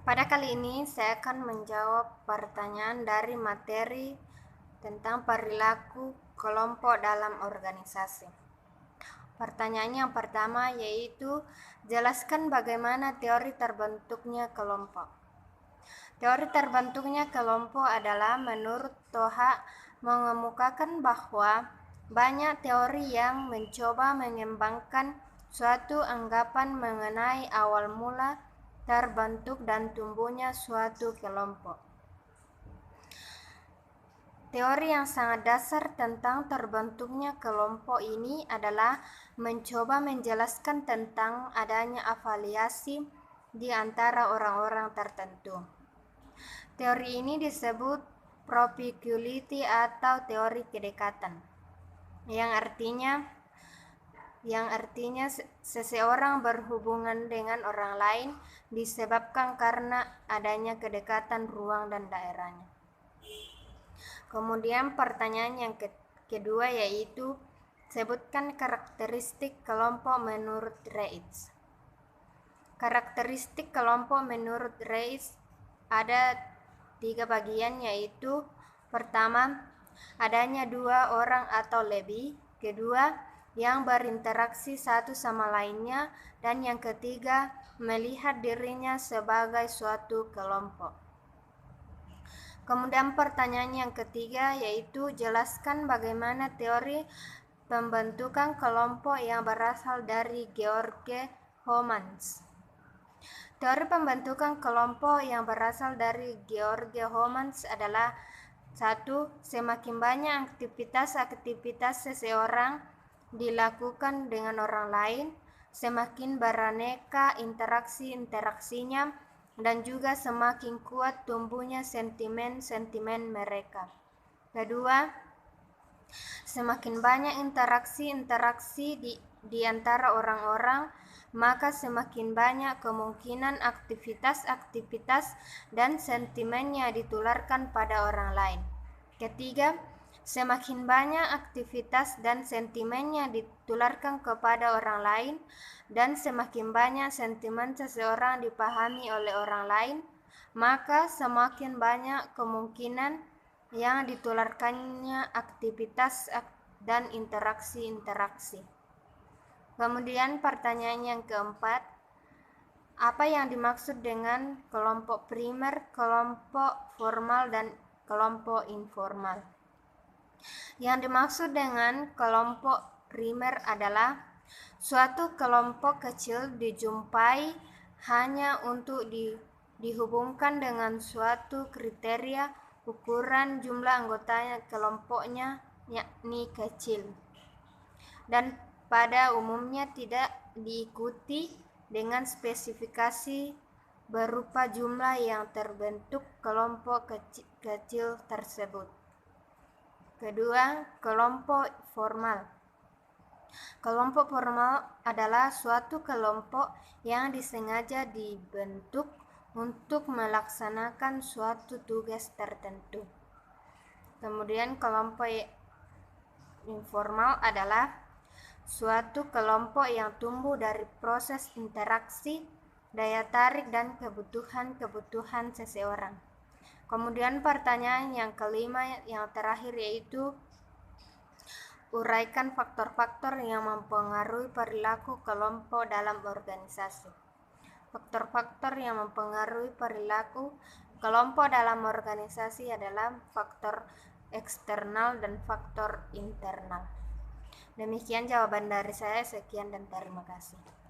Pada kali ini saya akan menjawab pertanyaan dari materi tentang perilaku kelompok dalam organisasi. Pertanyaan yang pertama yaitu, jelaskan bagaimana teori terbentuknya kelompok. Teori terbentuknya kelompok adalah menurut Toha mengemukakan bahwa banyak teori yang mencoba mengembangkan suatu anggapan mengenai awal mula terbentuk dan tumbuhnya suatu kelompok. Teori yang sangat dasar tentang terbentuknya kelompok ini adalah mencoba menjelaskan tentang adanya afiliasi di antara orang-orang tertentu. Teori ini disebut propinquity atau teori kedekatan, yang artinya seseorang berhubungan dengan orang lain disebabkan karena adanya kedekatan ruang dan daerahnya. Kemudian pertanyaan yang kedua yaitu, sebutkan karakteristik kelompok menurut Reitz. Karakteristik kelompok menurut Reitz ada 3 bagian, yaitu pertama, adanya 2 orang atau lebih, kedua, yang berinteraksi satu sama lainnya, dan yang ketiga, melihat dirinya sebagai suatu kelompok. Kemudian pertanyaan yang ketiga yaitu, jelaskan bagaimana teori pembentukan kelompok yang berasal dari Georg Homans. Teori pembentukan kelompok yang berasal dari Georg Homans adalah 1. Semakin banyak aktivitas seseorang dilakukan dengan orang lain, semakin beraneka interaksinya, dan juga semakin kuat tumbuhnya sentimen mereka. Kedua, semakin banyak interaksi di antara orang-orang, maka semakin banyak kemungkinan aktivitas dan sentimennya ditularkan pada orang lain. Ketiga, semakin banyak aktivitas dan sentimennya ditularkan kepada orang lain, dan semakin banyak sentimen seseorang dipahami oleh orang lain, maka semakin banyak kemungkinan yang ditularkannya aktivitas dan interaksi. Kemudian pertanyaan yang keempat, apa yang dimaksud dengan kelompok primer, kelompok formal, dan kelompok informal? Yang dimaksud dengan kelompok primer adalah suatu kelompok kecil dijumpai hanya untuk dihubungkan dengan suatu kriteria ukuran jumlah anggotanya kelompoknya, yakni kecil, dan pada umumnya tidak diikuti dengan spesifikasi berupa jumlah yang terbentuk kelompok kecil tersebut. Kedua, kelompok formal. Kelompok formal adalah suatu kelompok yang disengaja dibentuk untuk melaksanakan suatu tugas tertentu. Kemudian kelompok informal adalah suatu kelompok yang tumbuh dari proses interaksi, daya tarik, dan kebutuhan seseorang. Kemudian pertanyaan yang kelima, yang terakhir, yaitu uraikan faktor-faktor yang mempengaruhi perilaku kelompok dalam organisasi. Faktor-faktor yang mempengaruhi perilaku kelompok dalam organisasi adalah faktor eksternal dan faktor internal. Demikian jawaban dari saya. Sekian dan terima kasih.